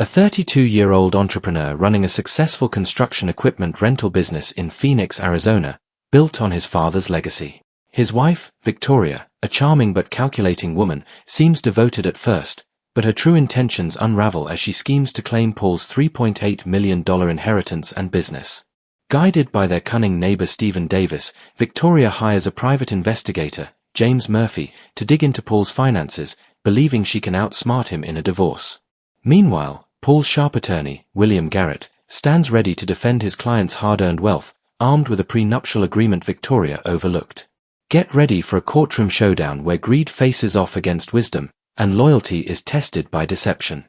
a 32-year-old entrepreneur running a successful construction equipment rental business in Phoenix, Arizona, built on his father's legacy. His wife, Victoria, a charming but calculating woman, seems devoted at first, but her true intentions unravel as she schemes to claim Paul's $3.8 million inheritance and business. Guided by their cunning neighbor Stephen Davis, Victoria hires a private investigator, James Murphy, to dig into Paul's finances, believing she can outsmart him in a divorce. Meanwhile, Paul's sharp attorney, William Garrett, stands ready to defend his client's hard-earned wealth, armed with a prenuptial agreement Victoria overlooked. Get ready for a courtroom showdown where greed faces off against wisdom, and loyalty is tested by deception.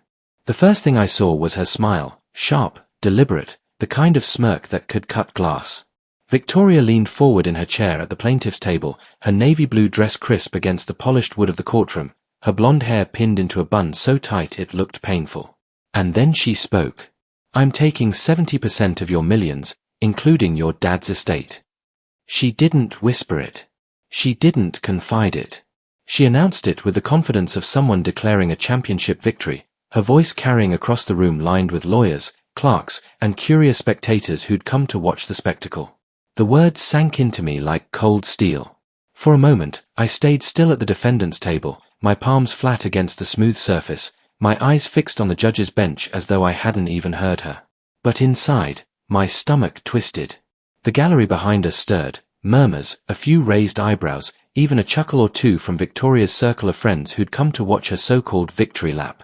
The first thing I saw was her smile, sharp, deliberate, the kind of smirk that could cut glass. Victoria leaned forward in her chair at the plaintiff's table, her navy blue dress crisp against the polished wood of the courtroom, her blonde hair pinned into a bun so tight it looked painful. And then she spoke. "I'm taking 70% of your millions, including your dad's estate." She didn't whisper it. She didn't confide it. She announced it with the confidence of someone declaring a championship victory, her voice carrying across the room lined with lawyers, clerks, and curious spectators who'd come to watch the spectacle. The words sank into me like cold steel. For a moment, I stayed still at the defendant's table, my palms flat against the smooth surface, my eyes fixed on the judge's bench as though I hadn't even heard her. But inside, my stomach twisted. The gallery behind us stirred, murmurs, a few raised eyebrows, even a chuckle or two from Victoria's circle of friends who'd come to watch her so-called victory lap.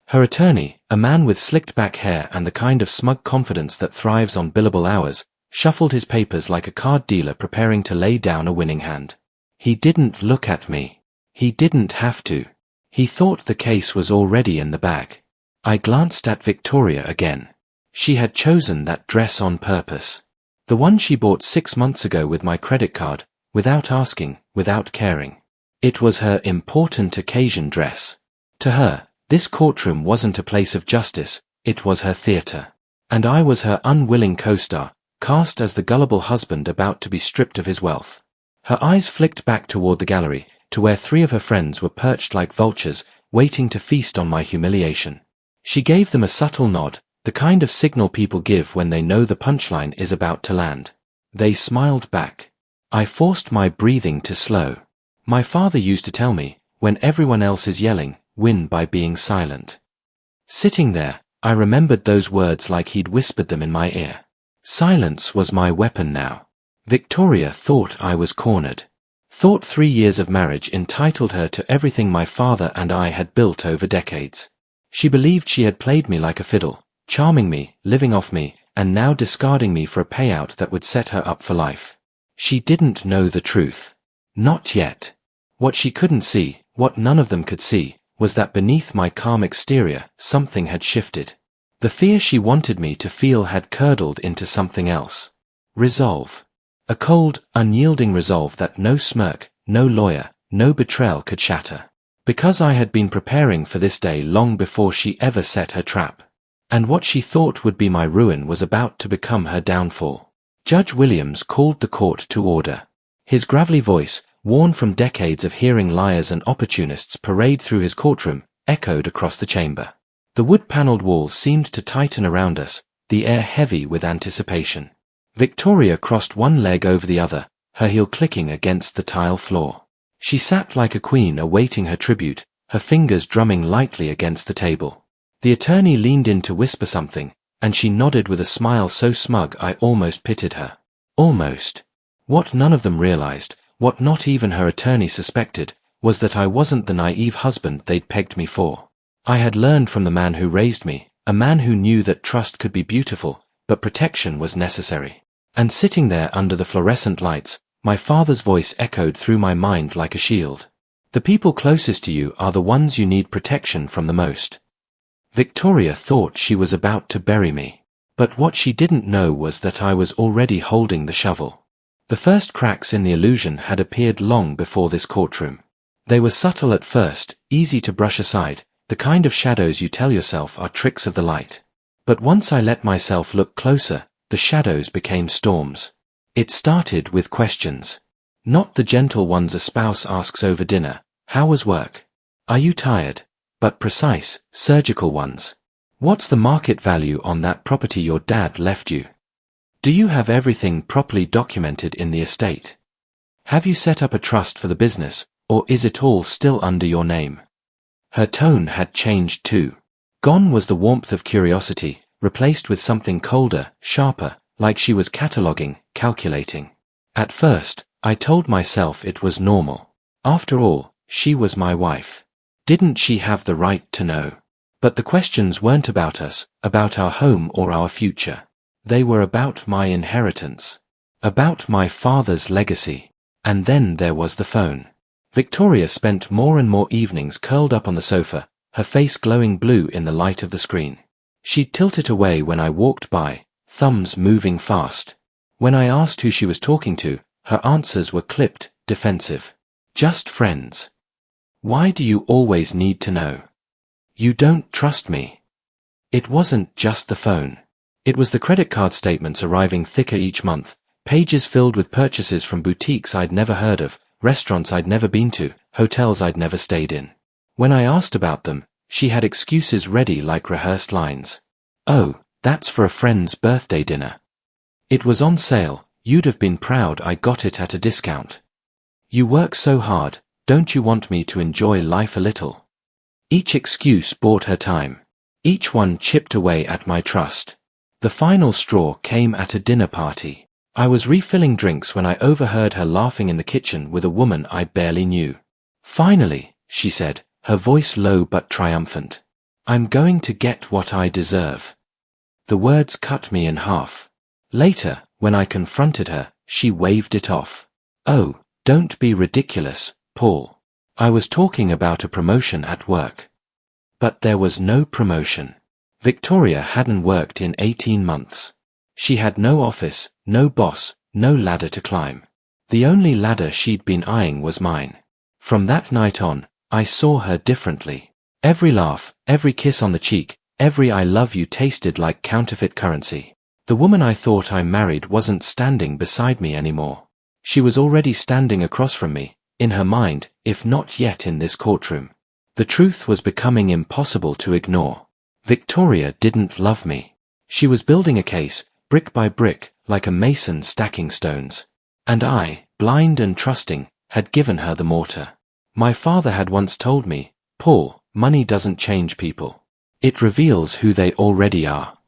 Her attorney, a man with slicked-back hair and the kind of smug confidence that thrives on billable hours, shuffled his papers like a card dealer preparing to lay down a winning hand. He didn't look at me. He didn't have to. He thought the case was already in the bag. I glanced at Victoria again. She had chosen that dress on purpose. The one she bought 6 months ago with my credit card, without asking, without caring. It was her important occasion dress. To her, this courtroom wasn't a place of justice, it was her theater. And I was her unwilling co-star, cast as the gullible husband about to be stripped of his wealth. Her eyes flicked back toward the gallery, to where 3 of her friends were perched like vultures, waiting to feast on my humiliation. She gave them a subtle nod, the kind of signal people give when they know the punchline is about to land. They smiled back. I forced my breathing to slow. My father used to tell me, when everyone else is yelling, win by being silent. Sitting there, I remembered those words like he'd whispered them in my ear. Silence was my weapon now. Victoria thought I was cornered. Thought 3 years of marriage entitled her to everything my father and I had built over decades. She believed she had played me like a fiddle, charming me, living off me, and now discarding me for a payout that would set her up for life. She didn't know the truth. Not yet. What she couldn't see, what none of them could see, was that beneath my calm exterior, something had shifted. The fear she wanted me to feel had curdled into something else. Resolve. A cold, unyielding resolve that no smirk, no lawyer, no betrayal could shatter. Because I had been preparing for this day long before she ever set her trap. And what she thought would be my ruin was about to become her downfall. Judge Williams called the court to order. His gravelly voice, worn from decades of hearing liars and opportunists parade through his courtroom, echoed across the chamber. The wood-paneled walls seemed to tighten around us, the air heavy with anticipation. Victoria crossed one leg over the other, her heel clicking against the tile floor. She sat like a queen awaiting her tribute, her fingers drumming lightly against the table. The attorney leaned in to whisper something, and she nodded with a smile so smug I almost pitied her. Almost. What none of them realized, what not even her attorney suspected, was that I wasn't the naive husband they'd pegged me for. I had learned from the man who raised me, a man who knew that trust could be beautiful, but protection was necessary. And sitting there under the fluorescent lights, my father's voice echoed through my mind like a shield. The people closest to you are the ones you need protection from the most. Victoria thought she was about to bury me. But what she didn't know was that I was already holding the shovel. The first cracks in the illusion had appeared long before this courtroom. They were subtle at first, easy to brush aside, the kind of shadows you tell yourself are tricks of the light. But once I let myself look closer, the shadows became storms. It started with questions. Not the gentle ones a spouse asks over dinner, how was work? Are you tired? But precise, surgical ones. What's the market value on that property your dad left you? Do you have everything properly documented in the estate? Have you set up a trust for the business, or is it all still under your name? Her tone had changed too. Gone was the warmth of curiosity, replaced with something colder, sharper, like she was cataloguing, calculating. At first, I told myself it was normal. After all, she was my wife. Didn't she have the right to know? But the questions weren't about us, about our home or our future. They were about my inheritance. About my father's legacy. And then there was the phone. Victoria spent more and more evenings curled up on the sofa, her face glowing blue in the light of the screen. She'd tilt it away when I walked by, thumbs moving fast. When I asked who she was talking to, her answers were clipped, defensive. Just friends. Why do you always need to know? You don't trust me. It wasn't just the phone. It was the credit card statements arriving thicker each month, pages filled with purchases from boutiques I'd never heard of, restaurants I'd never been to, hotels I'd never stayed in. When I asked about them, she had excuses ready like rehearsed lines. Oh, that's for a friend's birthday dinner. It was on sale, you'd have been proud I got it at a discount. You work so hard, don't you want me to enjoy life a little? Each excuse bought her time. Each one chipped away at my trust. The final straw came at a dinner party. I was refilling drinks when I overheard her laughing in the kitchen with a woman I barely knew. Finally, she said, her voice low but triumphant. I'm going to get what I deserve. The words cut me in half. Later, when I confronted her, she waved it off. Oh, don't be ridiculous, Paul. I was talking about a promotion at work. But there was no promotion. Victoria hadn't worked in 18 months. She had no office, no boss, no ladder to climb. The only ladder she'd been eyeing was mine. From that night on, I saw her differently. Every laugh, every kiss on the cheek, every I love you tasted like counterfeit currency. The woman I thought I married wasn't standing beside me anymore. She was already standing across from me, in her mind, if not yet in this courtroom. The truth was becoming impossible to ignore. Victoria didn't love me. She was building a case, brick by brick, like a mason stacking stones. And I, blind and trusting, had given her the mortar. My father had once told me, Paul, money doesn't change people. It reveals who they already are.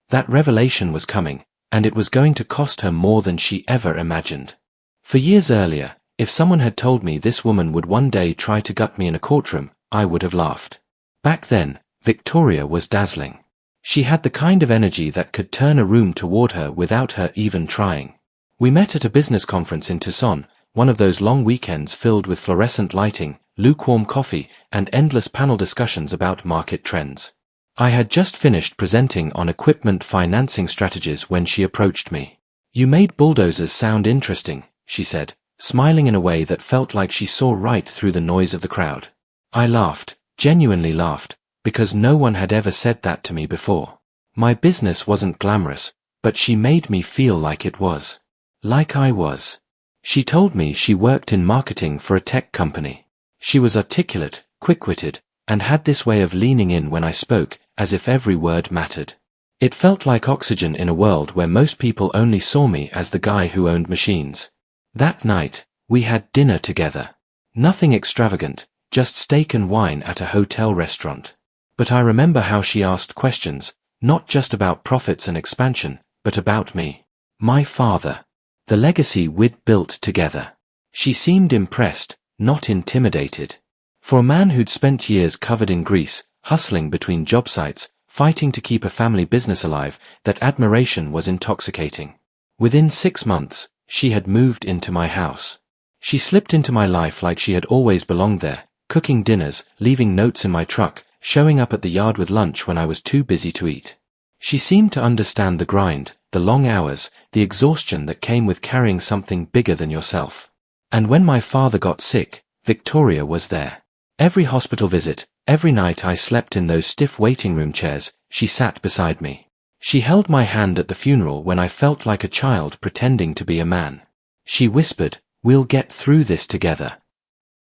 That revelation was coming, and it was going to cost her more than she ever imagined. For years earlier, if someone had told me this woman would one day try to gut me in a courtroom, I would have laughed. Back then, Victoria was dazzling. She had the kind of energy that could turn a room toward her without her even trying. We met at a business conference in Tucson, one of those long weekends filled with fluorescent lighting, lukewarm coffee, and endless panel discussions about market trends. I had just finished presenting on equipment financing strategies when she approached me. You made bulldozers sound interesting, she said, smiling in a way that felt like she saw right through the noise of the crowd. I laughed, genuinely laughed, because no one had ever said that to me before. My business wasn't glamorous, but she made me feel like it was. Like I was. She told me she worked in marketing for a tech company. She was articulate, quick-witted, and had this way of leaning in when I spoke, as if every word mattered. It felt like oxygen in a world where most people only saw me as the guy who owned machines. That night, we had dinner together. Nothing extravagant, just steak and wine at a hotel restaurant. But I remember how she asked questions, not just about profits and expansion, but about me. My father. The legacy we'd built together. She seemed impressed, not intimidated. For a man who'd spent years covered in grease, hustling between job sites, fighting to keep a family business alive, that admiration was intoxicating. Within 6 months, she had moved into my house. She slipped into my life like she had always belonged there, cooking dinners, leaving notes in my truck, showing up at the yard with lunch when I was too busy to eat. She seemed to understand the grind, the long hours, the exhaustion that came with carrying something bigger than yourself. And when my father got sick, Victoria was there. Every hospital visit, every night I slept in those stiff waiting room chairs, she sat beside me. She held my hand at the funeral when I felt like a child pretending to be a man. She whispered, "We'll get through this together."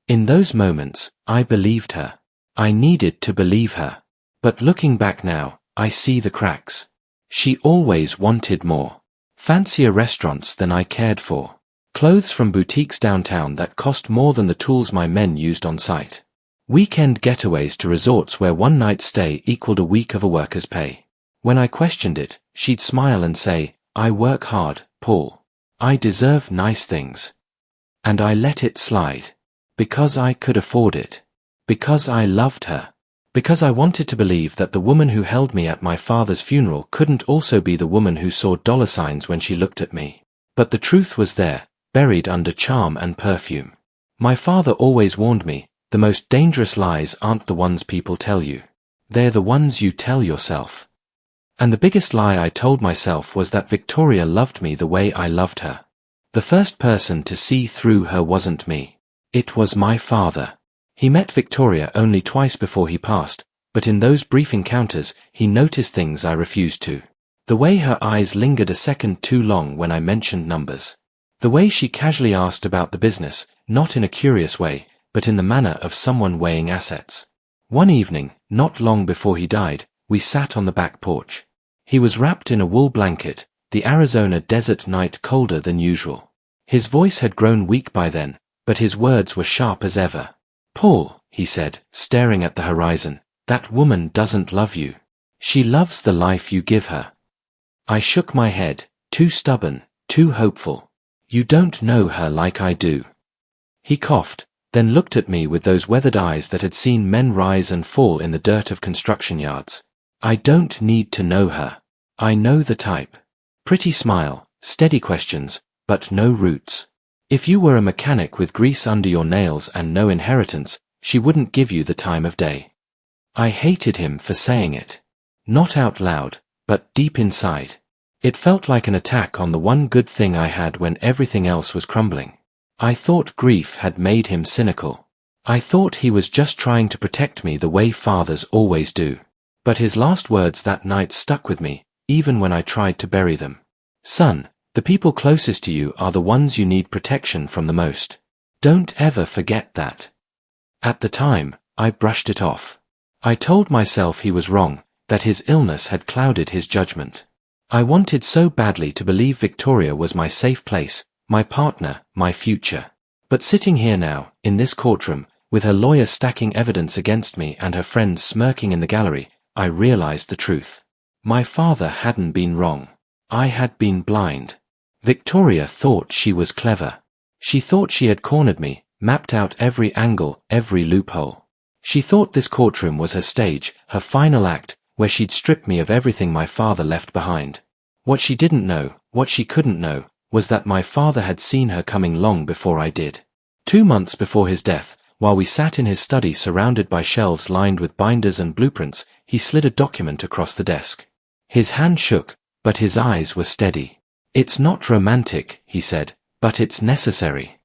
In those moments, I believed her. I needed to believe her. But looking back now, I see the cracks. She always wanted more. Fancier restaurants than I cared for. Clothes from boutiques downtown that cost more than the tools my men used on site. Weekend getaways to resorts where one night's stay equaled a week of a worker's pay. When I questioned it, she'd smile and say, "I work hard, Paul. I deserve nice things." And I let it slide. Because I could afford it. Because I loved her. Because I wanted to believe that the woman who held me at my father's funeral couldn't also be the woman who saw dollar signs when she looked at me. But the truth was there, buried under charm and perfume. My father always warned me, the most dangerous lies aren't the ones people tell you. They're the ones you tell yourself. And the biggest lie I told myself was that Victoria loved me the way I loved her. The first person to see through her wasn't me. It was my father. He met Victoria only twice before he passed, but in those brief encounters, he noticed things I refused to. The way her eyes lingered a second too long when I mentioned numbers. The way she casually asked about the business, not in a curious way, but in the manner of someone weighing assets. One evening, not long before he died, we sat on the back porch. He was wrapped in a wool blanket, the Arizona desert night colder than usual. His voice had grown weak by then, but his words were sharp as ever. "Paul," he said, staring at the horizon, "that woman doesn't love you. She loves the life you give her." I shook my head, too stubborn, too hopeful. "You don't know her like I do." He coughed, then looked at me with those weathered eyes that had seen men rise and fall in the dirt of construction yards. "I don't need to know her. I know the type. Pretty smile, steady questions, but no roots. If you were a mechanic with grease under your nails and no inheritance, she wouldn't give you the time of day." I hated him for saying it. Not out loud, but deep inside. It felt like an attack on the one good thing I had when everything else was crumbling. I thought grief had made him cynical. I thought he was just trying to protect me the way fathers always do. But his last words that night stuck with me, even when I tried to bury them. "Son, the people closest to you are the ones you need protection from the most. Don't ever forget that." At the time, I brushed it off. I told myself he was wrong, that his illness had clouded his judgment. I wanted so badly to believe Victoria was my safe place, my partner, my future. But sitting here now, in this courtroom, with her lawyer stacking evidence against me and her friends smirking in the gallery, I realized the truth. My father hadn't been wrong. I had been blind. Victoria thought she was clever. She thought she had cornered me, mapped out every angle, every loophole. She thought this courtroom was her stage, her final act, where she'd strip me of everything my father left behind. What she didn't know, what she couldn't know, was that my father had seen her coming long before I did. 2 months before his death, while we sat in his study surrounded by shelves lined with binders and blueprints, he slid a document across the desk. His hand shook, but his eyes were steady. "It's not romantic," he said, "but it's necessary."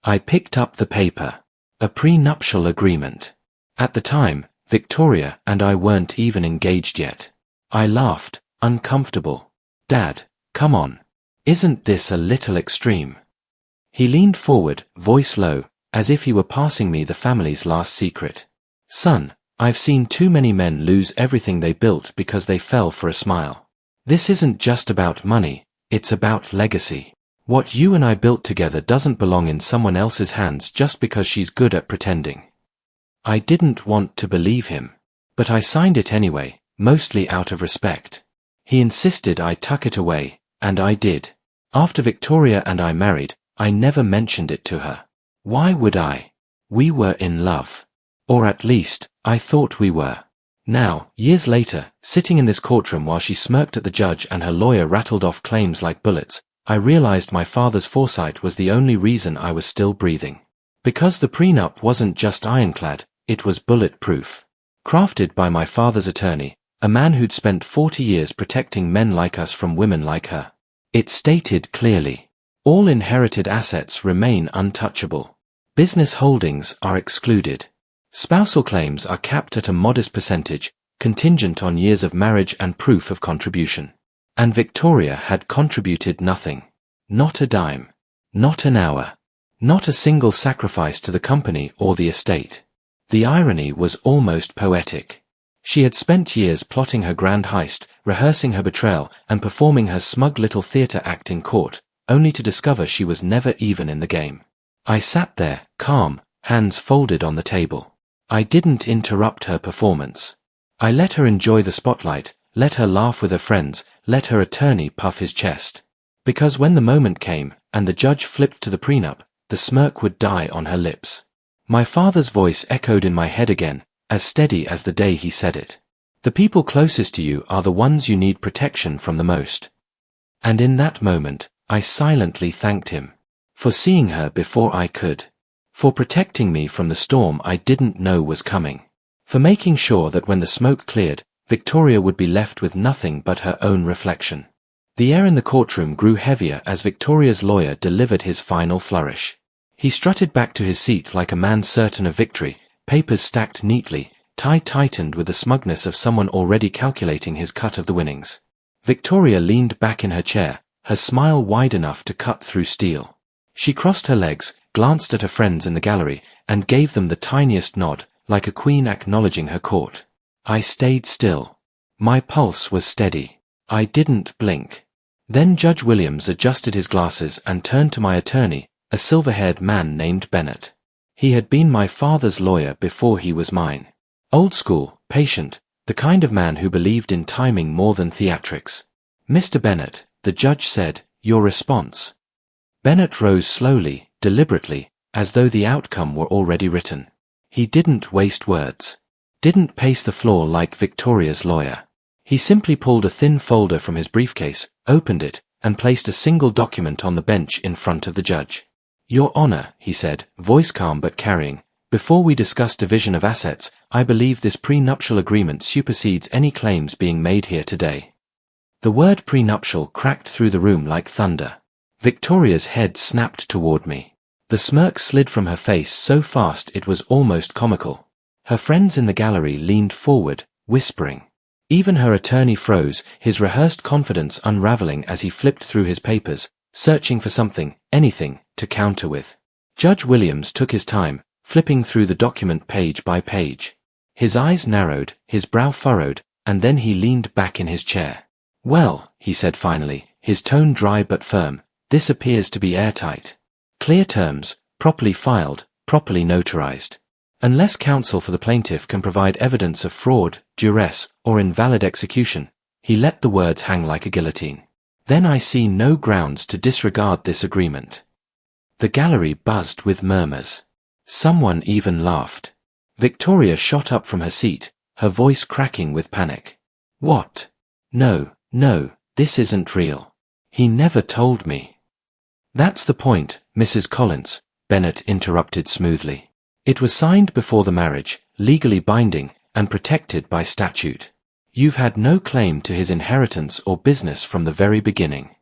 I picked up the paper. A prenuptial agreement. At the time, Victoria and I weren't even engaged yet. I laughed, uncomfortable. "Dad, come on. Isn't this a little extreme?" He leaned forward, voice low, as if he were passing me the family's last secret. "Son, I've seen too many men lose everything they built because they fell for a smile. This isn't just about money, it's about legacy. What you and I built together doesn't belong in someone else's hands just because she's good at pretending." I didn't want to believe him. But I signed it anyway, mostly out of respect. He insisted I tuck it away, and I did. After Victoria and I married, I never mentioned it to her. Why would I? We were in love. Or at least, I thought we were. Now, years later, sitting in this courtroom while she smirked at the judge and her lawyer rattled off claims like bullets, I realized my father's foresight was the only reason I was still breathing. Because the prenup wasn't just ironclad, it was bulletproof. Crafted by my father's attorney, a man who'd spent 40 years protecting men like us from women like her. It stated clearly, all inherited assets remain untouchable. Business holdings are excluded. Spousal claims are capped at a modest percentage, contingent on years of marriage and proof of contribution. And Victoria had contributed nothing. Not a dime. Not an hour. Not a single sacrifice to the company or the estate. The irony was almost poetic. She had spent years plotting her grand heist, rehearsing her betrayal, and performing her smug little theater act in court, only to discover she was never even in the game. I sat there, calm, hands folded on the table. I didn't interrupt her performance. I let her enjoy the spotlight, let her laugh with her friends, let her attorney puff his chest. Because when the moment came, and the judge flipped to the prenup, the smirk would die on her lips. My father's voice echoed in my head again, as steady as the day he said it. The people closest to you are the ones you need protection from the most. And in that moment, I silently thanked him. For seeing her before I could. For protecting me from the storm I didn't know was coming. For making sure that when the smoke cleared, Victoria would be left with nothing but her own reflection. The air in the courtroom grew heavier as Victoria's lawyer delivered his final flourish. He strutted back to his seat like a man certain of victory, papers stacked neatly, tie tightened with the smugness of someone already calculating his cut of the winnings. Victoria leaned back in her chair, her smile wide enough to cut through steel. She crossed her legs, glanced at her friends in the gallery, and gave them the tiniest nod, like a queen acknowledging her court. I stayed still. My pulse was steady. I didn't blink. Then Judge Williams adjusted his glasses and turned to my attorney, a silver-haired man named Bennett. He had been my father's lawyer before he was mine. Old school, patient, the kind of man who believed in timing more than theatrics. Mr. Bennett, the judge said, your response. Bennett rose slowly, deliberately, as though the outcome were already written. He didn't waste words. Didn't pace the floor like Victoria's lawyer. He simply pulled a thin folder from his briefcase, opened it, and placed a single document on the bench in front of the judge. Your Honor, he said, voice calm but carrying, before we discuss division of assets, I believe this prenuptial agreement supersedes any claims being made here today. The word prenuptial cracked through the room like thunder. Victoria's head snapped toward me. The smirk slid from her face so fast it was almost comical. Her friends in the gallery leaned forward, whispering. Even her attorney froze, his rehearsed confidence unraveling as he flipped through his papers, searching for something, anything, to counter with. Judge Williams took his time, flipping through the document page by page. His eyes narrowed, his brow furrowed, and then he leaned back in his chair. Well, he said finally, his tone dry but firm, this appears to be airtight. Clear terms, properly filed, properly notarized. Unless counsel for the plaintiff can provide evidence of fraud, duress, or invalid execution, he let the words hang like a guillotine. Then I see no grounds to disregard this agreement. The gallery buzzed with murmurs. Someone even laughed. Victoria shot up from her seat, her voice cracking with panic. What? No, this isn't real. He never told me. That's the point, Mrs. Collins, Bennett interrupted smoothly. It was signed before the marriage, legally binding, and protected by statute. You've had no claim to his inheritance or business from the very beginning.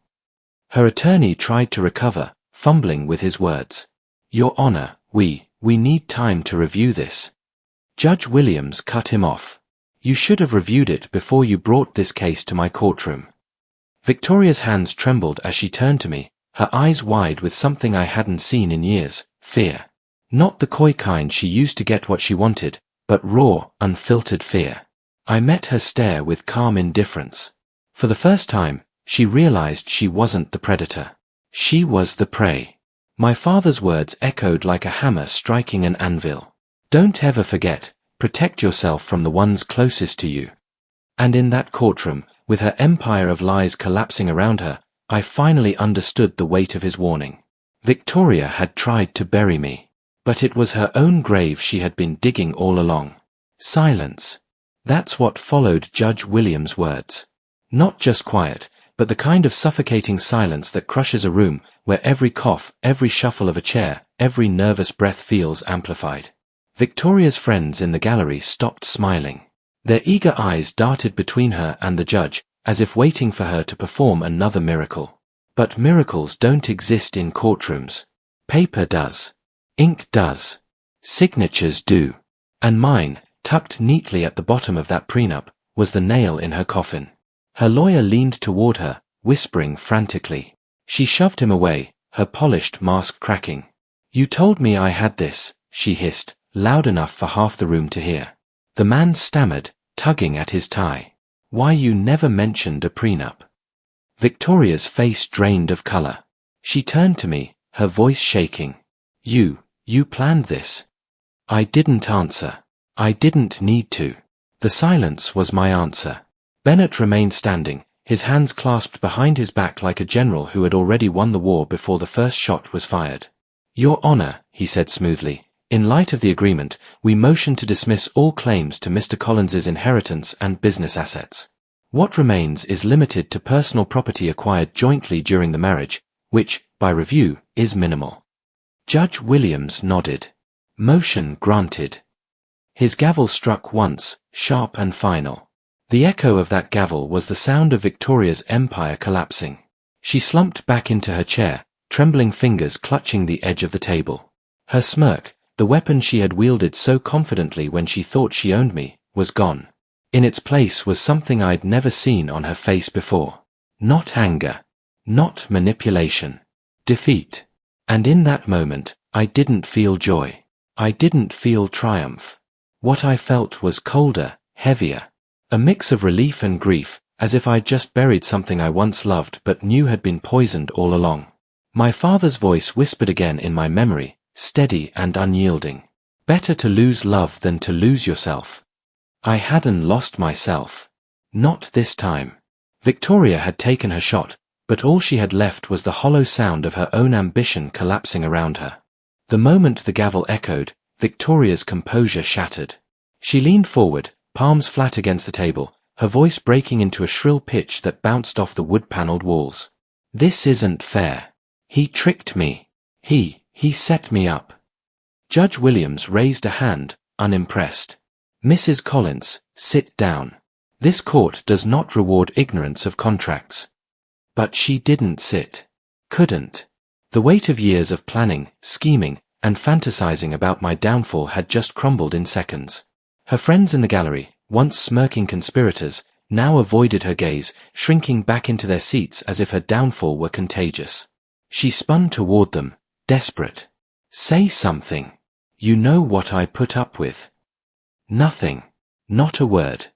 Her attorney tried to recover, fumbling with his words. Your Honor, we need time to review this. Judge Williams cut him off. You should have reviewed it before you brought this case to my courtroom. Victoria's hands trembled as she turned to me, her eyes wide with something I hadn't seen in years, fear. Not the coy kind she used to get what she wanted, but raw, unfiltered fear. I met her stare with calm indifference. For the first time, she realized she wasn't the predator. She was the prey. My father's words echoed like a hammer striking an anvil. Don't ever forget, protect yourself from the ones closest to you. And in that courtroom, with her empire of lies collapsing around her, I finally understood the weight of his warning. Victoria had tried to bury me. But it was her own grave she had been digging all along. Silence. That's what followed Judge Williams' words. Not just quiet, but the kind of suffocating silence that crushes a room where every cough, every shuffle of a chair, every nervous breath feels amplified. Victoria's friends in the gallery stopped smiling. Their eager eyes darted between her and the judge, as if waiting for her to perform another miracle. But miracles don't exist in courtrooms. Paper does. Ink does. Signatures do. And mine, tucked neatly at the bottom of that prenup, was the nail in her coffin. Her lawyer leaned toward her, whispering frantically. She shoved him away, her polished mask cracking. You told me I had this, she hissed, loud enough for half the room to hear. The man stammered, tugging at his tie. "Why you never mentioned a prenup?" Victoria's face drained of color. She turned to me, her voice shaking. You planned this." I didn't answer. I didn't need to. The silence was my answer. Bennett remained standing, his hands clasped behind his back like a general who had already won the war before the first shot was fired. "Your Honor," he said smoothly, "in light of the agreement, we motion to dismiss all claims to Mr. Collins's inheritance and business assets. What remains is limited to personal property acquired jointly during the marriage, which, by review, is minimal." Judge Williams nodded. "Motion granted." His gavel struck once, sharp and final. The echo of that gavel was the sound of Victoria's empire collapsing. She slumped back into her chair, trembling fingers clutching the edge of the table. Her smirk, the weapon she had wielded so confidently when she thought she owned me, was gone. In its place was something I'd never seen on her face before. Not anger. Not manipulation. Defeat. And in that moment, I didn't feel joy. I didn't feel triumph. What I felt was colder, heavier. A mix of relief and grief, as if I'd just buried something I once loved but knew had been poisoned all along. My father's voice whispered again in my memory, steady and unyielding. "Better to lose love than to lose yourself." I hadn't lost myself. Not this time. Victoria had taken her shot, but all she had left was the hollow sound of her own ambition collapsing around her. The moment the gavel echoed, Victoria's composure shattered. She leaned forward, palms flat against the table, her voice breaking into a shrill pitch that bounced off the wood-paneled walls. "This isn't fair. He tricked me. He set me up." Judge Williams raised a hand, unimpressed. "Mrs. Collins, sit down. This court does not reward ignorance of contracts." But she didn't sit. Couldn't. The weight of years of planning, scheming, and fantasizing about my downfall had just crumbled in seconds. Her friends in the gallery, once smirking conspirators, now avoided her gaze, shrinking back into their seats as if her downfall were contagious. She spun toward them, desperate. "Say something. You know what I put up with." Nothing. Not a word.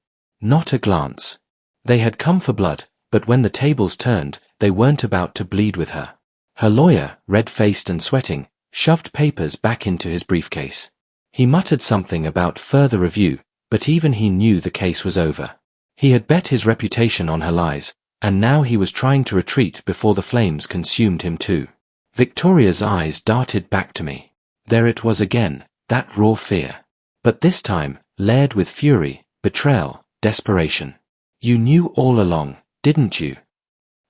Not a glance. They had come for blood, but when the tables turned, they weren't about to bleed with her. Her lawyer, red-faced and sweating, shoved papers back into his briefcase. He muttered something about further review, but even he knew the case was over. He had bet his reputation on her lies, and now he was trying to retreat before the flames consumed him too. Victoria's eyes darted back to me. There it was again, that raw fear. But this time, layered with fury, betrayal, desperation. "You knew all along, didn't you?"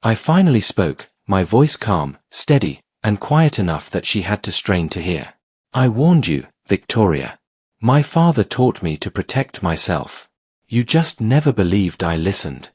I finally spoke, my voice calm, steady, and quiet enough that she had to strain to hear. "I warned you, Victoria. My father taught me to protect myself. You just never believed I listened."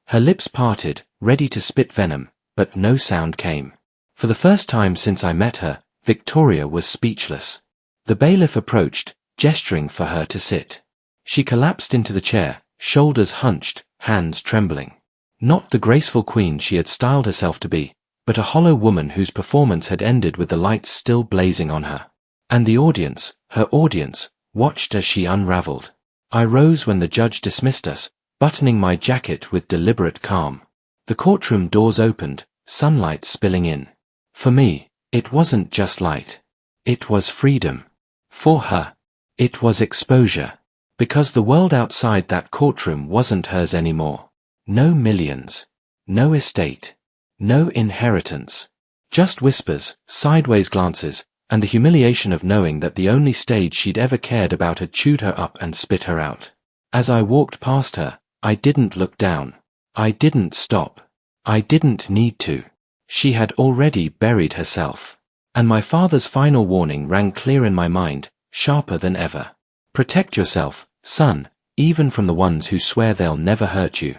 Her lips parted, ready to spit venom, but no sound came. For the first time since I met her, Victoria was speechless. The bailiff approached, gesturing for her to sit. She collapsed into the chair, shoulders hunched, hands trembling. Not the graceful queen she had styled herself to be, but a hollow woman whose performance had ended with the lights still blazing on her. And the audience, her audience, watched as she unraveled. I rose when the judge dismissed us, buttoning my jacket with deliberate calm. The courtroom doors opened, sunlight spilling in. For me, it wasn't just light. It was freedom. For her, it was exposure. Because the world outside that courtroom wasn't hers anymore. No millions. No estate. No inheritance. Just whispers, sideways glances, and the humiliation of knowing that the only stage she'd ever cared about had chewed her up and spit her out. As I walked past her, I didn't look down. I didn't stop. I didn't need to. She had already buried herself. And my father's final warning rang clear in my mind, sharper than ever. Protect yourself, son, even from the ones who swear they'll never hurt you.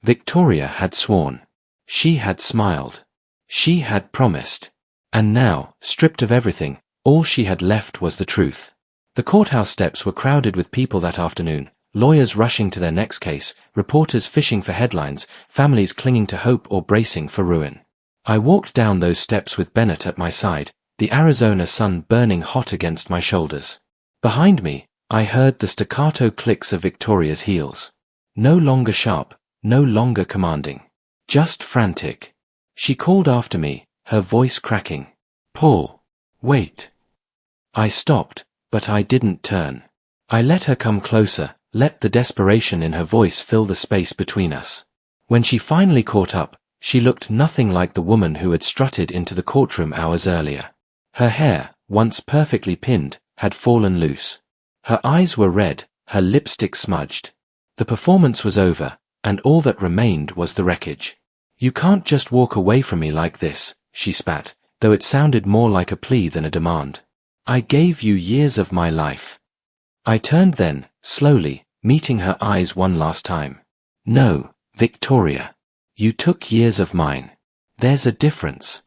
Victoria had sworn. She had smiled. She had promised. And now, stripped of everything, all she had left was the truth. The courthouse steps were crowded with people that afternoon, lawyers rushing to their next case, reporters fishing for headlines, families clinging to hope or bracing for ruin. I walked down those steps with Bennett at my side, the Arizona sun burning hot against my shoulders. Behind me, I heard the staccato clicks of Victoria's heels. No longer sharp, no longer commanding. Just frantic. She called after me, her voice cracking. "Paul. Wait." I stopped, but I didn't turn. I let her come closer, let the desperation in her voice fill the space between us. When she finally caught up, she looked nothing like the woman who had strutted into the courtroom hours earlier. Her hair, once perfectly pinned, had fallen loose. Her eyes were red, her lipstick smudged. The performance was over, and all that remained was the wreckage. "You can't just walk away from me like this," she spat, though it sounded more like a plea than a demand. "I gave you years of my life." I turned then, slowly, meeting her eyes one last time. "No, Victoria. You took years of mine. There's a difference."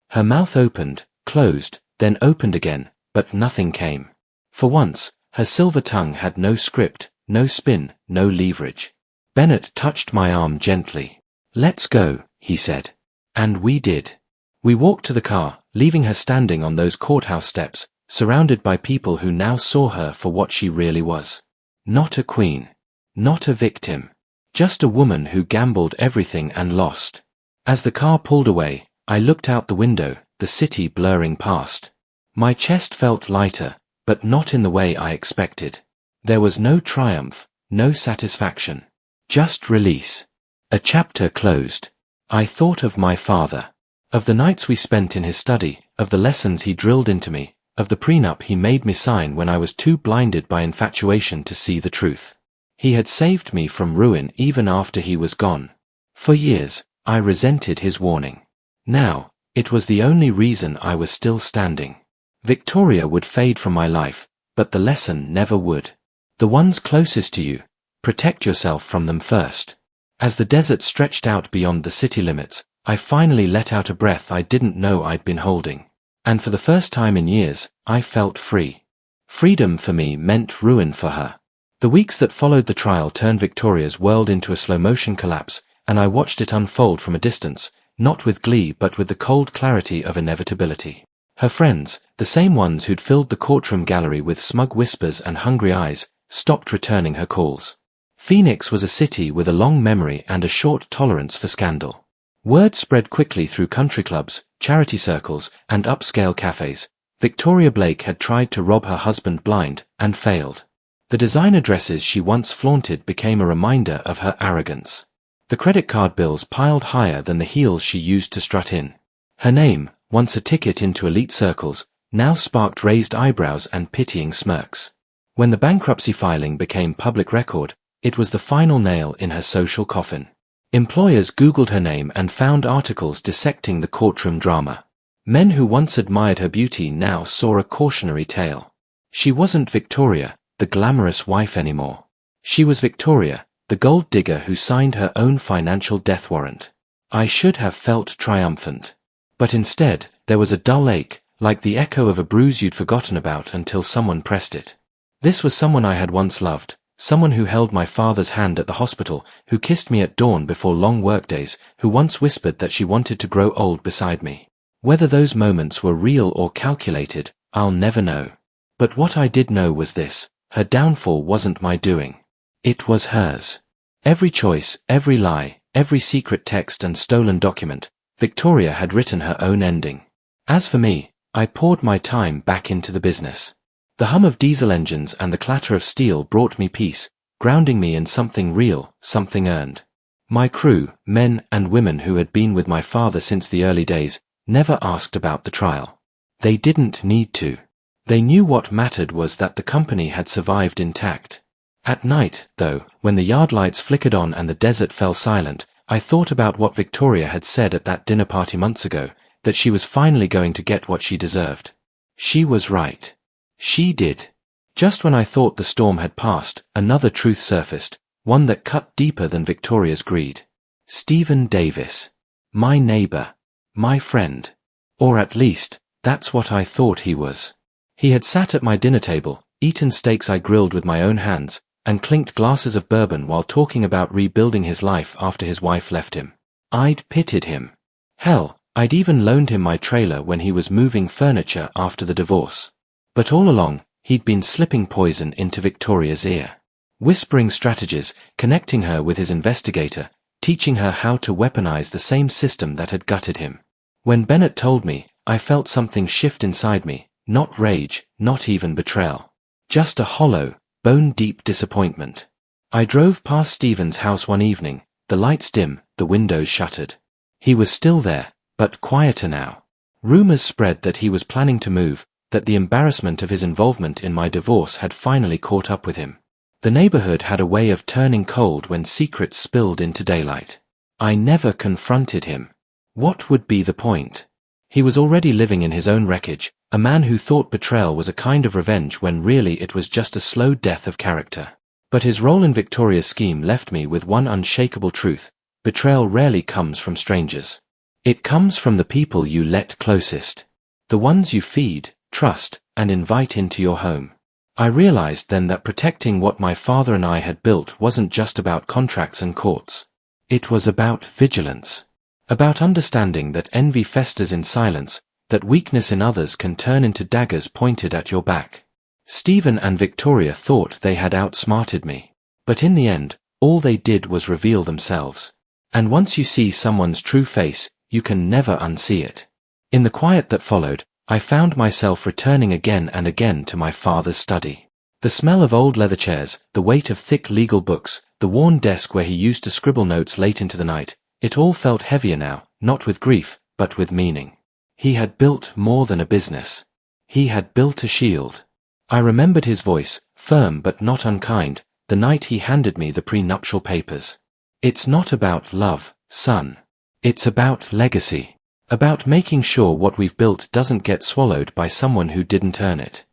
Her mouth opened, closed, then opened again, but nothing came. For once, her silver tongue had no script, no spin, no leverage. Bennett touched my arm gently. "Let's go," he said. And we did. We walked to the car, leaving her standing on those courthouse steps, surrounded by people who now saw her for what she really was. Not a queen. Not a victim. Just a woman who gambled everything and lost. As the car pulled away, I looked out the window, the city blurring past. My chest felt lighter, but not in the way I expected. There was no triumph, no satisfaction. Just release. A chapter closed. I thought of my father. Of the nights we spent in his study, of the lessons he drilled into me, of the prenup he made me sign when I was too blinded by infatuation to see the truth. He had saved me from ruin even after he was gone. For years, I resented his warning. Now, it was the only reason I was still standing. Victoria would fade from my life, but the lesson never would. The ones closest to you, protect yourself from them first. As the desert stretched out beyond the city limits, I finally let out a breath I didn't know I'd been holding. And for the first time in years, I felt free. Freedom for me meant ruin for her. The weeks that followed the trial turned Victoria's world into a slow-motion collapse, and I watched it unfold from a distance, not with glee but with the cold clarity of inevitability. Her friends, the same ones who'd filled the courtroom gallery with smug whispers and hungry eyes, stopped returning her calls. Phoenix was a city with a long memory and a short tolerance for scandal. Word spread quickly through country clubs, charity circles, and upscale cafes. Victoria Blake had tried to rob her husband blind, and failed. The designer dresses she once flaunted became a reminder of her arrogance. The credit card bills piled higher than the heels she used to strut in. Her name, once a ticket into elite circles, now sparked raised eyebrows and pitying smirks. When the bankruptcy filing became public record, it was the final nail in her social coffin. Employers Googled her name and found articles dissecting the courtroom drama. Men who once admired her beauty now saw a cautionary tale. She wasn't Victoria, the glamorous wife anymore. She was Victoria, the gold digger who signed her own financial death warrant. I should have felt triumphant. But instead, there was a dull ache, like the echo of a bruise you'd forgotten about until someone pressed it. This was someone I had once loved. Someone who held my father's hand at the hospital, who kissed me at dawn before long workdays, who once whispered that she wanted to grow old beside me. Whether those moments were real or calculated, I'll never know. But what I did know was this: her downfall wasn't my doing. It was hers. Every choice, every lie, every secret text and stolen document, Victoria had written her own ending. As for me, I poured my time back into the business. The hum of diesel engines and the clatter of steel brought me peace, grounding me in something real, something earned. My crew, men and women who had been with my father since the early days, never asked about the trial. They didn't need to. They knew what mattered was that the company had survived intact. At night, though, when the yard lights flickered on and the desert fell silent, I thought about what Victoria had said at that dinner party months ago, that she was finally going to get what she deserved. She was right. She did. Just when I thought the storm had passed, another truth surfaced, one that cut deeper than Victoria's greed. Stephen Davis. My neighbor. My friend. Or at least, that's what I thought he was. He had sat at my dinner table, eaten steaks I grilled with my own hands, and clinked glasses of bourbon while talking about rebuilding his life after his wife left him. I'd pitied him. Hell, I'd even loaned him my trailer when he was moving furniture after the divorce. But all along, He'd been slipping poison into Victoria's ear, whispering strategies, connecting her with his investigator, teaching her how to weaponize the same system that had gutted him. When Bennett told me, I felt something shift inside me, not rage, not even betrayal. Just a hollow, bone-deep disappointment. I drove past Stephen's house one evening, the lights dim, the windows shuttered. He was still there, but quieter now. Rumors spread that he was planning to move, that the embarrassment of his involvement in my divorce had finally caught up with him. The neighborhood had a way of turning cold when secrets spilled into daylight. I never confronted him. What would be the point? He was already living in his own wreckage, a man who thought betrayal was a kind of revenge when really it was just a slow death of character. But his role in Victoria's scheme left me with one unshakable truth: betrayal rarely comes from strangers. It comes from the people you let closest. The ones you feed, trust, and invite into your home. I realized then that protecting what my father and I had built wasn't just about contracts and courts. It was about vigilance. About understanding that envy festers in silence, that weakness in others can turn into daggers pointed at your back. Stephen and Victoria thought they had outsmarted me. But in the end, all they did was reveal themselves. And once you see someone's true face, you can never unsee it. In the quiet that followed, I found myself returning again and again to my father's study. The smell of old leather chairs, the weight of thick legal books, the worn desk where he used to scribble notes late into the night, it all felt heavier now, not with grief, but with meaning. He had built more than a business. He had built a shield. I remembered his voice, firm but not unkind, the night he handed me the prenuptial papers. It's not about love, son. It's about legacy. About making sure what we've built doesn't get swallowed by someone who didn't earn it.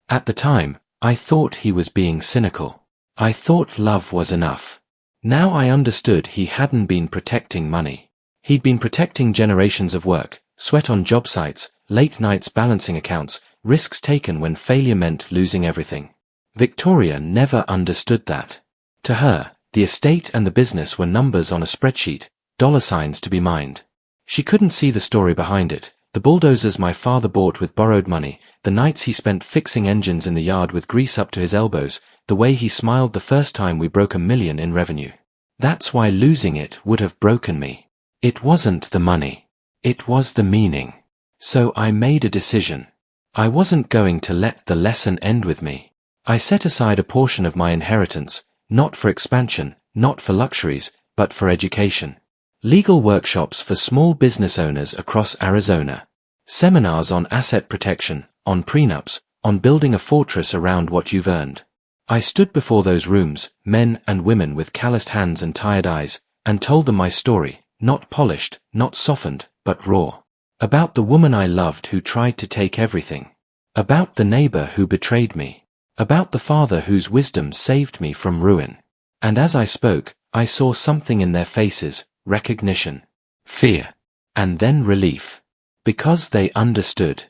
At the time, I thought he was being cynical. I thought love was enough. Now I understood he hadn't been protecting money. He'd been protecting generations of work, sweat on job sites, late nights balancing accounts, risks taken when failure meant losing everything. Victoria never understood that. To her, the estate and the business were numbers on a spreadsheet, dollar signs to be mined. She couldn't see the story behind it, the bulldozers my father bought with borrowed money, the nights he spent fixing engines in the yard with grease up to his elbows, the way he smiled the first time we broke $1 million in revenue. That's why losing it would have broken me. It wasn't the money. It was the meaning. So I made a decision. I wasn't going to let the lesson end with me. I set aside a portion of my inheritance, not for expansion, not for luxuries, but for education. Legal workshops for small business owners across Arizona. Seminars on asset protection, on prenups, on building a fortress around what you've earned. I stood before those rooms, men and women with calloused hands and tired eyes, and told them my story, not polished, not softened, but raw. About the woman I loved who tried to take everything. About the neighbor who betrayed me. About the father whose wisdom saved me from ruin. And as I spoke, I saw something in their faces, recognition, fear, and then relief. Because they understood.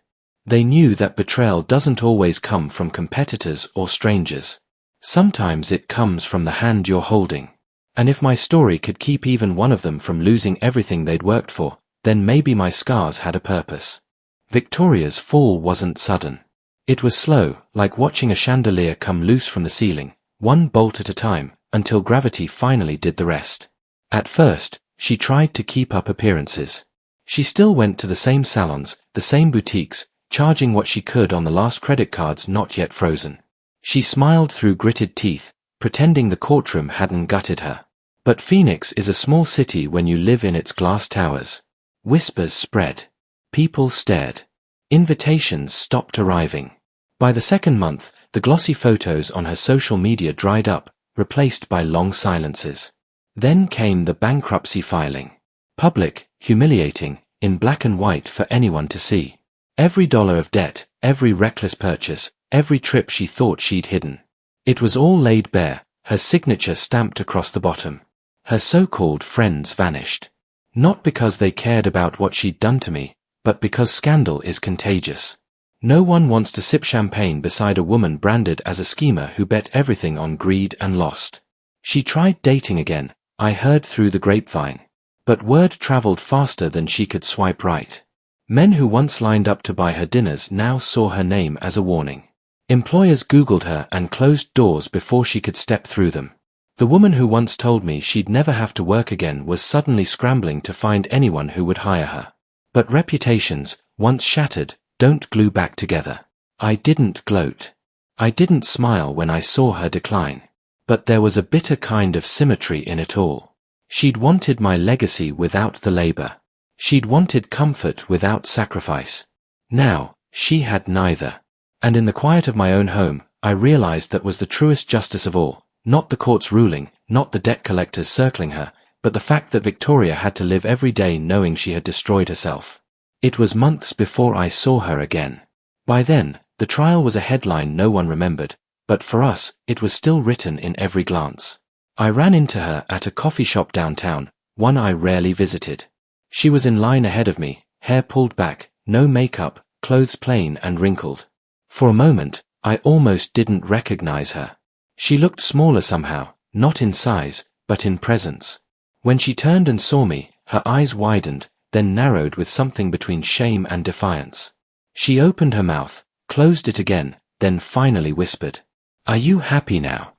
They knew that betrayal doesn't always come from competitors or strangers. Sometimes it comes from the hand you're holding. And if my story could keep even one of them from losing everything they'd worked for, then maybe my scars had a purpose. Victoria's fall wasn't sudden. It was slow, like watching a chandelier come loose from the ceiling, one bolt at a time, until gravity finally did the rest. At first, she tried to keep up appearances. She still went to the same salons, the same boutiques, charging what she could on the last credit cards not yet frozen. She smiled through gritted teeth, pretending the courtroom hadn't gutted her. But Phoenix is a small city when you live in its glass towers. Whispers spread. People stared. Invitations stopped arriving. By the second month, the glossy photos on her social media dried up, replaced by long silences. Then came the bankruptcy filing. Public, humiliating, in black and white for anyone to see. Every dollar of debt, every reckless purchase, every trip she thought she'd hidden. It was all laid bare, her signature stamped across the bottom. Her so-called friends vanished. Not because they cared about what she'd done to me, but because scandal is contagious. No one wants to sip champagne beside a woman branded as a schemer who bet everything on greed and lost. She tried dating again, I heard through the grapevine. But word traveled faster than she could swipe right. Men who once lined up to buy her dinners now saw her name as a warning. Employers Googled her and closed doors before she could step through them. The woman who once told me she'd never have to work again was suddenly scrambling to find anyone who would hire her. But reputations, once shattered, don't glue back together. I didn't gloat. I didn't smile when I saw her decline. But there was a bitter kind of symmetry in it all. She'd wanted my legacy without the labor. She'd wanted comfort without sacrifice. Now, she had neither. And in the quiet of my own home, I realized that was the truest justice of all. Not the court's ruling, not the debt collectors circling her, but the fact that Victoria had to live every day knowing she had destroyed herself. It was months before I saw her again. By then, the trial was a headline no one remembered, but for us, it was still written in every glance. I ran into her at a coffee shop downtown, one I rarely visited. She was in line ahead of me, hair pulled back, no makeup, clothes plain and wrinkled. For a moment, I almost didn't recognize her. She looked smaller somehow, not in size, but in presence. When she turned and saw me, her eyes widened, then narrowed with something between shame and defiance. She opened her mouth, closed it again, then finally whispered, "Are you happy now?"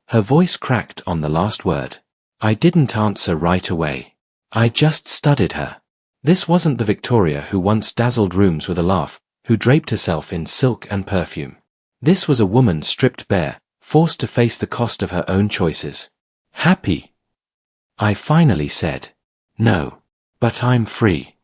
Her voice cracked on the last word. I didn't answer right away. I just studied her. This wasn't the Victoria who once dazzled rooms with a laugh, who draped herself in silk and perfume. This was a woman stripped bare, forced to face the cost of her own choices. Happy? I finally said. No. But I'm free.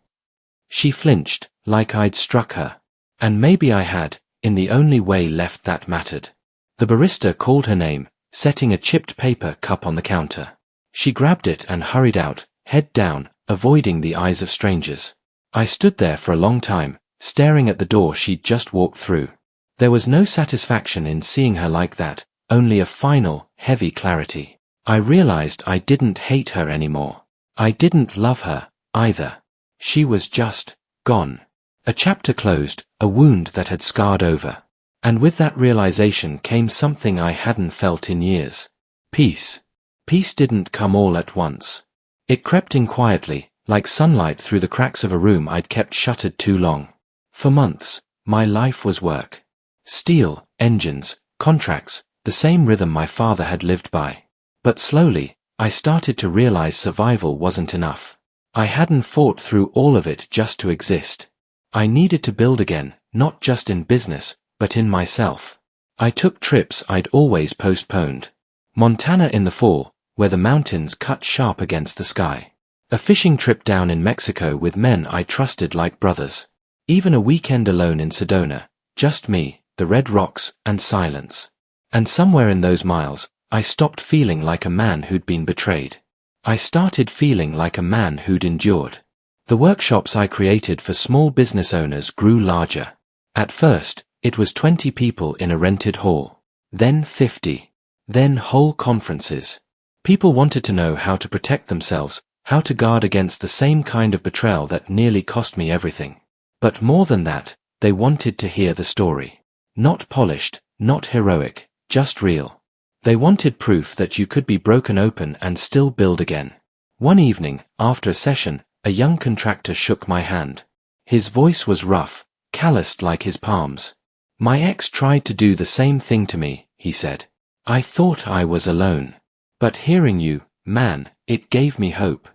She flinched, like I'd struck her. And maybe I had, in the only way left that mattered. The barista called her name, setting a chipped paper cup on the counter. She grabbed it and hurried out, head down, avoiding the eyes of strangers. I stood there for a long time, staring at the door she'd just walked through. There was no satisfaction in seeing her like that, only a final, heavy clarity. I realized I didn't hate her anymore. I didn't love her, either. She was just gone. A chapter closed, a wound that had scarred over. And with that realization came something I hadn't felt in years. Peace. Peace didn't come all at once. It crept in quietly, like sunlight through the cracks of a room I'd kept shuttered too long. For months, my life was work. Steel, engines, contracts, the same rhythm my father had lived by. But slowly, I started to realize survival wasn't enough. I hadn't fought through all of it just to exist. I needed to build again, not just in business, but in myself. I took trips I'd always postponed. Montana in the fall, where the mountains cut sharp against the sky. A fishing trip down in Mexico with men I trusted like brothers. Even a weekend alone in Sedona, just me, the red rocks, and silence. And somewhere in those miles, I stopped feeling like a man who'd been betrayed. I started feeling like a man who'd endured. The workshops I created for small business owners grew larger. At first, it was 20 people in a rented hall. Then 50. Then whole conferences. People wanted to know how to protect themselves, how to guard against the same kind of betrayal that nearly cost me everything. But more than that, they wanted to hear the story. Not polished, not heroic, just real. They wanted proof that you could be broken open and still build again. One evening, after a session, a young contractor shook my hand. His voice was rough, calloused like his palms. My ex tried to do the same thing to me, he said. I thought I was alone. But hearing you, man, it gave me hope.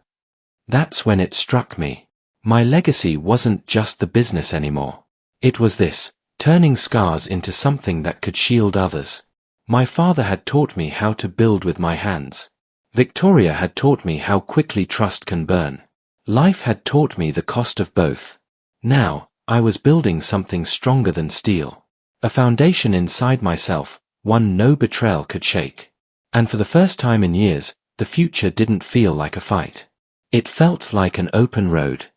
That's when it struck me. My legacy wasn't just the business anymore. It was this, turning scars into something that could shield others. My father had taught me how to build with my hands. Victoria had taught me how quickly trust can burn. Life had taught me the cost of both. Now, I was building something stronger than steel. A foundation inside myself, one no betrayal could shake. And for the first time in years, the future didn't feel like a fight. It felt like an open road.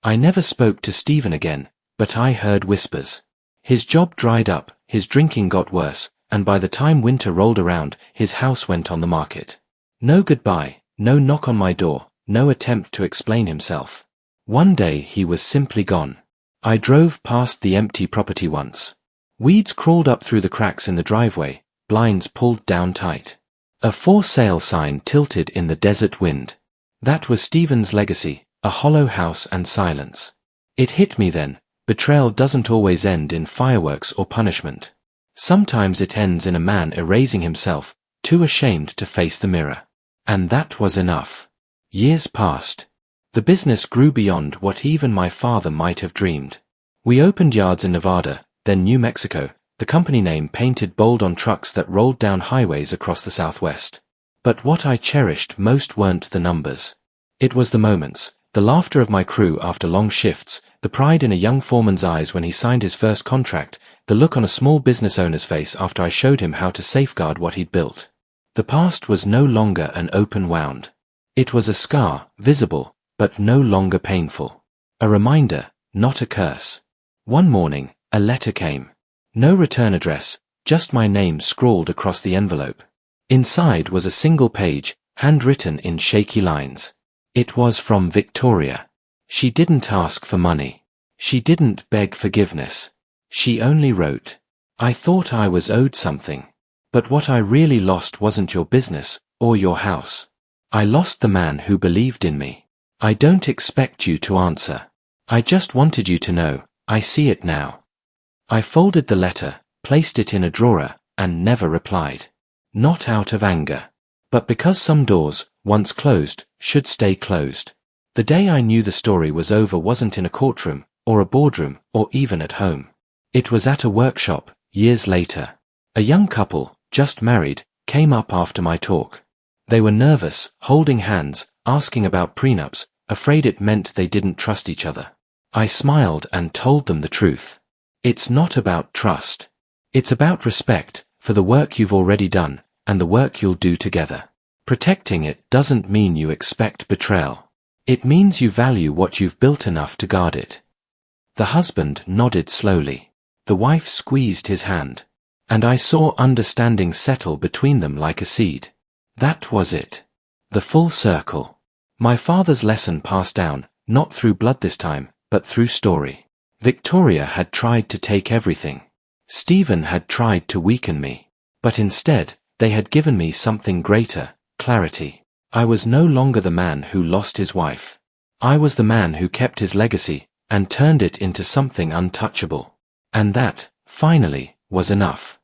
I never spoke to Stephen again, but I heard whispers. His job dried up, his drinking got worse, and by the time winter rolled around, his house went on the market. No goodbye, no knock on my door, no attempt to explain himself. One day he was simply gone. I drove past the empty property once. Weeds crawled up through the cracks in the driveway, blinds pulled down tight. A for sale sign tilted in the desert wind. That was Stephen's legacy, a hollow house and silence. It hit me then, betrayal doesn't always end in fireworks or punishment. Sometimes it ends in a man erasing himself, too ashamed to face the mirror. And that was enough. Years passed. The business grew beyond what even my father might have dreamed. We opened yards in Nevada, then New Mexico, the company name painted bold on trucks that rolled down highways across the Southwest. But what I cherished most weren't the numbers. It was the moments, the laughter of my crew after long shifts, the pride in a young foreman's eyes when he signed his first contract, the look on a small business owner's face after I showed him how to safeguard what he'd built. The past was no longer an open wound. It was a scar, visible, but no longer painful. A reminder, not a curse. One morning, a letter came. No return address, just my name scrawled across the envelope. Inside was a single page, handwritten in shaky lines. It was from Victoria. She didn't ask for money. She didn't beg forgiveness. She only wrote, "I thought I was owed something. But what I really lost wasn't your business, or your house. I lost the man who believed in me. I don't expect you to answer. I just wanted you to know, I see it now." I folded the letter, placed it in a drawer, and never replied. Not out of anger, but because some doors, once closed, should stay closed. The day I knew the story was over wasn't in a courtroom, or a boardroom, or even at home. It was at a workshop, years later. A young couple, just married, came up after my talk. They were nervous, holding hands, asking about prenups, afraid it meant they didn't trust each other. I smiled and told them the truth. It's not about trust. It's about respect, for the work you've already done, and the work you'll do together. Protecting it doesn't mean you expect betrayal. It means you value what you've built enough to guard it. The husband nodded slowly. The wife squeezed his hand. And I saw understanding settle between them like a seed. That was it. The full circle. My father's lesson passed down, not through blood this time, but through story. Victoria had tried to take everything. Stephen had tried to weaken me. But instead, they had given me something greater, clarity. I was no longer the man who lost his wife. I was the man who kept his legacy, and turned it into something untouchable. And that, finally, was enough.